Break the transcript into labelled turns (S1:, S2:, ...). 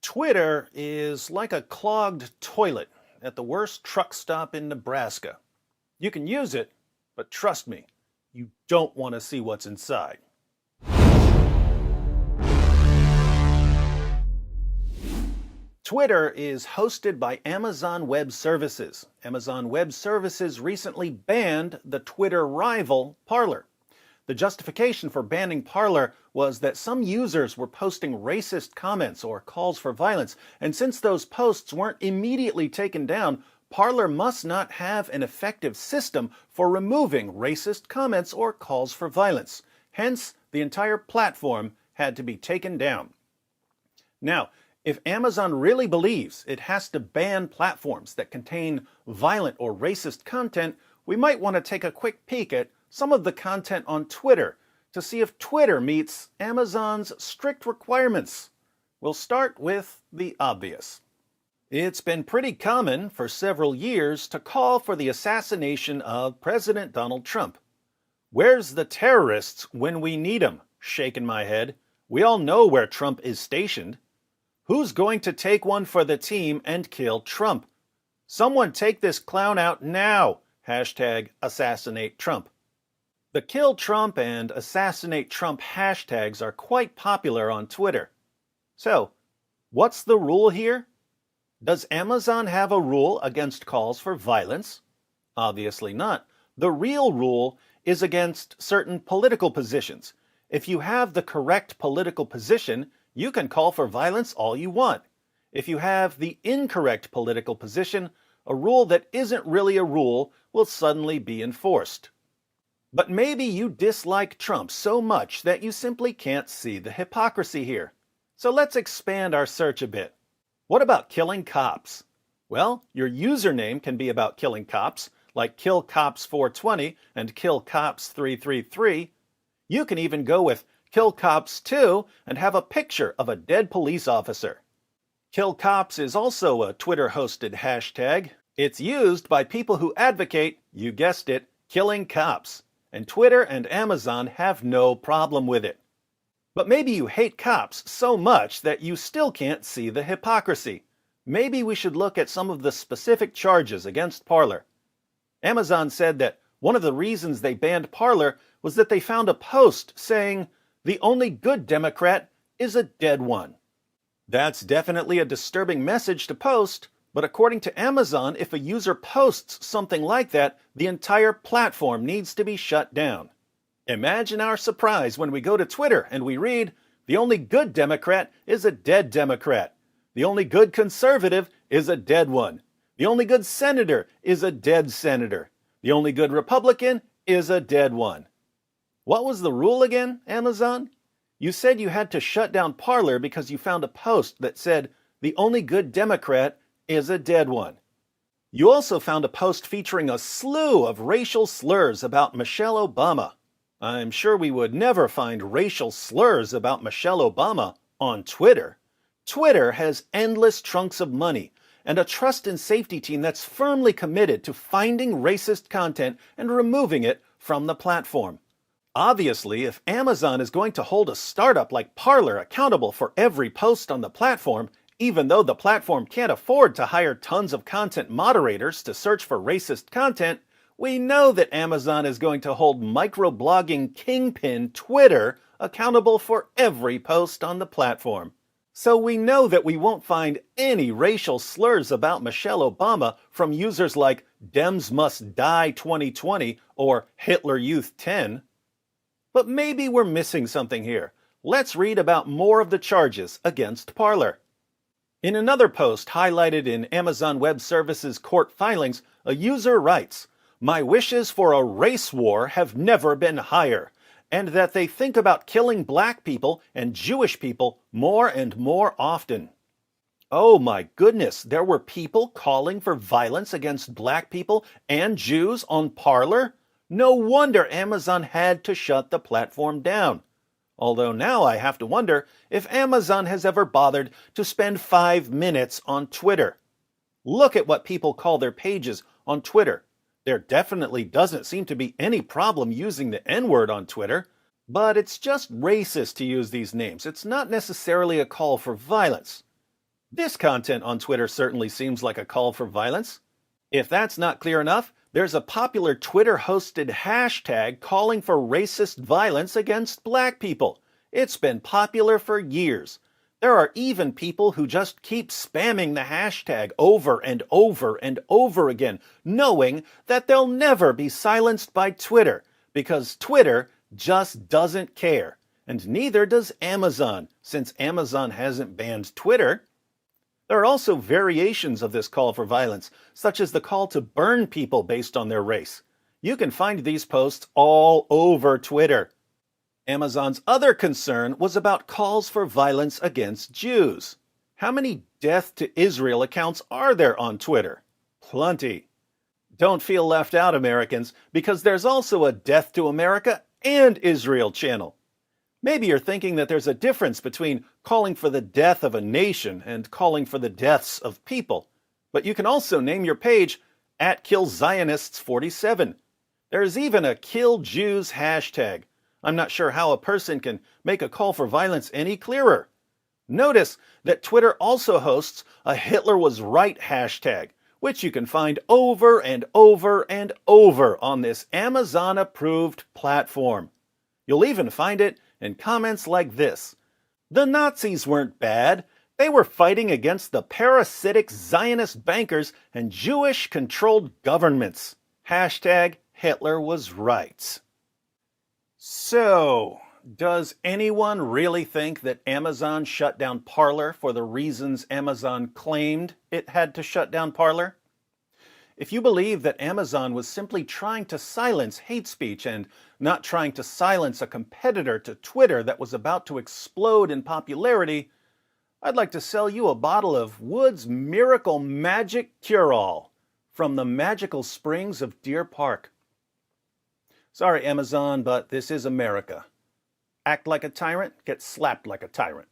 S1: Twitter is like a clogged toilet at the worst truck stop in Nebraska. You can use it, but trust me, you don't want to see what's inside. Twitter is hosted by Amazon Web Services. Amazon Web Services recently banned the Twitter rival Parler. The justification for banning Parler was that some users were posting racist comments or calls for violence, and since those posts weren't immediately taken down, Parler must not have an effective system for removing racist comments or calls for violence. Hence, the entire platform had to be taken down. Now, if Amazon really believes it has to ban platforms that contain violent or racist content, we might want to take a quick peek at some of the content on Twitter to see if Twitter meets Amazon's strict requirements. We'll start with the obvious. It's been pretty common for several years to call for the assassination of President Donald Trump. Where's the terrorists when we need 'em? Shaking my head. We all know where Trump is stationed. Who's going to take one for the team and kill Trump? Someone take this clown out now. Hashtag assassinate Trump. The Kill Trump and Assassinate Trump hashtags are quite popular on Twitter. So, what's the rule here? Does Amazon have a rule against calls for violence? Obviously not. The real rule is against certain political positions. If you have the correct political position, you can call for violence all you want. If you have the incorrect political position, a rule that isn't really a rule will suddenly be enforced. But maybe you dislike Trump so much that you simply can't see the hypocrisy here. So let's expand our search a bit. What about killing cops? Well, your username can be about killing cops, like KillCops420 and KillCops333. You can even go with KillCops2 and have a picture of a dead police officer. KillCops is also a Twitter-hosted hashtag. It's used by people who advocate, you guessed it, killing cops. And Twitter and Amazon have no problem with it. But maybe you hate cops so much that you still can't see the hypocrisy. Maybe we should look at some of the specific charges against Parler. Amazon said that one of the reasons they banned Parler was that they found a post saying, "The only good Democrat is a dead one." That's definitely a disturbing message to post, but according to Amazon, if a user posts something like that, the entire platform needs to be shut down. Imagine our surprise when we go to Twitter and we read, "The only good Democrat is a dead Democrat. The only good conservative is a dead one. The only good senator is a dead senator. The only good Republican is a dead one." What was the rule again, Amazon? You said you had to shut down Parler because you found a post that said, "The only good Democrat is a dead one." You also found a post featuring a slew of racial slurs about Michelle Obama. I'm sure we would never find racial slurs about Michelle Obama on Twitter. Twitter has endless trunks of money and a trust and safety team that's firmly committed to finding racist content and removing it from the platform. Obviously, if Amazon is going to hold a startup like Parler accountable for every post on the platform, even though the platform can't afford to hire tons of content moderators to search for racist content, we know that Amazon is going to hold microblogging kingpin Twitter accountable for every post on the platform. So we know that we won't find any racial slurs about Michelle Obama from users like Dems Must Die 2020 or Hitler Youth 10. But maybe we're missing something here. Let's read about more of the charges against Parler. In another post highlighted in Amazon Web Services court filings, a user writes, "My wishes for a race war have never been higher, and that they think about killing black people and Jewish people more and more often." Oh my goodness, there were people calling for violence against black people and Jews on Parler? No wonder Amazon had to shut the platform down. Although now I have to wonder if Amazon has ever bothered to spend 5 minutes on Twitter. Look at what people call their pages on Twitter. There definitely doesn't seem to be any problem using the N-word on Twitter, but it's just racist to use these names. It's not necessarily a call for violence. This content on Twitter certainly seems like a call for violence. If that's not clear enough, there's a popular Twitter-hosted hashtag calling for racist violence against black people. It's been popular for years. There are even people who just keep spamming the hashtag over and over and over again, knowing that they'll never be silenced by Twitter, because Twitter just doesn't care. And neither does Amazon, since Amazon hasn't banned Twitter. There are also variations of this call for violence, such as the call to burn people based on their race. You can find these posts all over Twitter. Amazon's other concern was about calls for violence against Jews. How many Death to Israel accounts are there on Twitter? Plenty. Don't feel left out, Americans, because there's also a Death to America and Israel channel. Maybe you're thinking that there's a difference between calling for the death of a nation and calling for the deaths of people. But you can also name your page @KillZionists47. There's even a Kill Jews hashtag. I'm not sure how a person can make a call for violence any clearer. Notice that Twitter also hosts a Hitler was right hashtag, which you can find over and over and over on this Amazon-approved platform. You'll even find it in comments like this: "The Nazis weren't bad. They were fighting against the parasitic Zionist bankers and Jewish-controlled governments. Hashtag Hitler was right." So, does anyone really think that Amazon shut down Parler for the reasons Amazon claimed it had to shut down Parler? If you believe that Amazon was simply trying to silence hate speech and not trying to silence a competitor to Twitter that was about to explode in popularity, I'd like to sell you a bottle of Wood's Miracle Magic Cure-All from the magical springs of Deer Park. Sorry, Amazon, but this is America. Act like a tyrant, get slapped like a tyrant.